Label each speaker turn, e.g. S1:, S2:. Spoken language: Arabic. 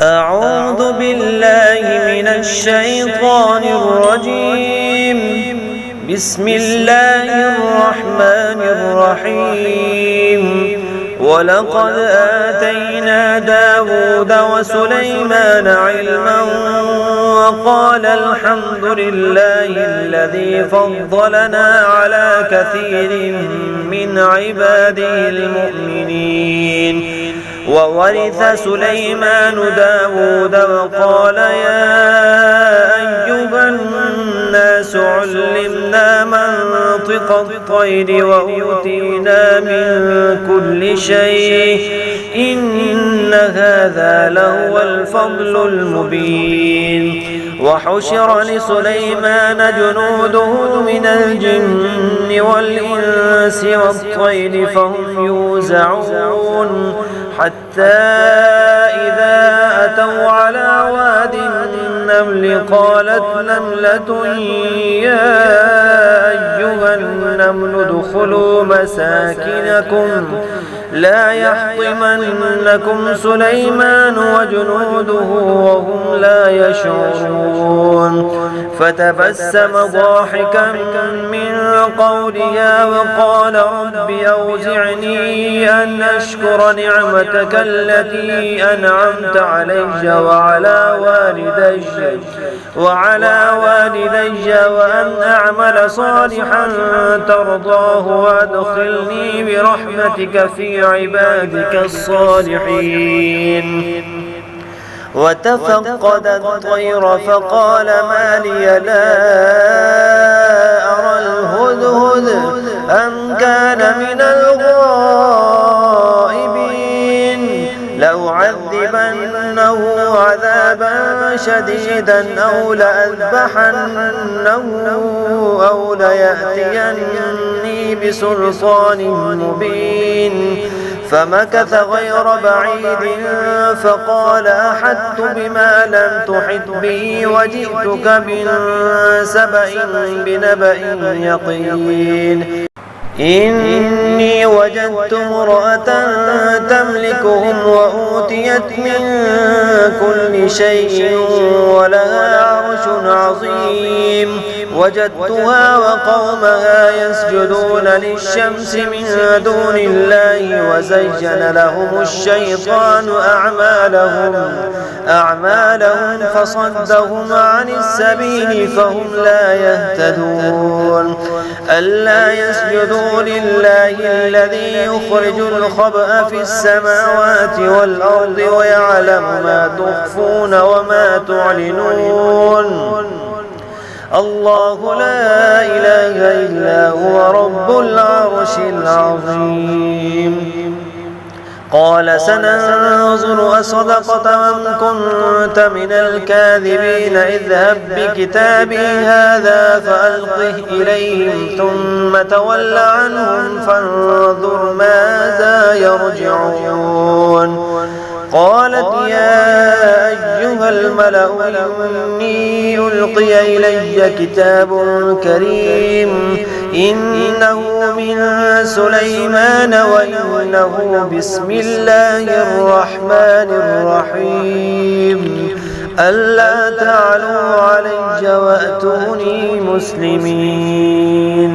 S1: أعوذ بالله من الشيطان الرجيم. بسم الله الرحمن الرحيم. ولقد آتينا داود وسليمان علما وقال الحمد لله الذي فضلنا على كثير من عباده المؤمنين. وورث سليمان داود وقال يا أيها الناس علمنا منطق الطير وأوتينا من كل شيء إن هذا لهو الفضل المبين. وحشر لسليمان جنوده من الجن والإنس والطير فهم يوزعون حتى إذا أتوا على واد النمل قالت نملة يا أيها النمل ادخلوا مساكنكم لا يحطمنكم سليمان وجنوده وهم لا يشعرون. فتبسم ضاحكا من قولها وقال رب أوزعني أن أشكر نعمتك التي أنعمت علي وعلى والدي وأن أعمل صالحا ترضاه وأدخلني برحمتك في عبادك الصالحين. وتفقد الطير فقال ما لي لا أرى الهدهد أم كان من الغائبين لأعذبنه عذابا شديدا أو لأذبحنه أو ليأتيني بسلطان مبين. فمكث غير بعيد فقال أحطت بما لم تحط به وجئتك من سبأ بنبأ يقين. إني وجدت امرأة تملكهم وأوتيت من كل شيء ولها عرش عظيم. وجدتها وقومها يسجدون للشمس من دون الله وزين لهم الشيطان أعمالهم فصدهم عن السبيل فهم لا يهتدون. ألا يسجدوا لله الذي يخرج الخبأ في السماوات والأرض ويعلم ما تخفون وما تعلنون. الله لا إله إلا هو رب العرش العظيم. قال سننظر أصدقت أم كنت من الكاذبين اذهب بكتابي هذا فألقه إليهم ثم تول عنهم فانظر ماذا يرجعون. قالت يا أيها الملأ إني ألقي إلي كتاب كريم إنه من سليمان وإنه بسم الله الرحمن الرحيم. ألا تعلوا علي وأتوني مسلمين.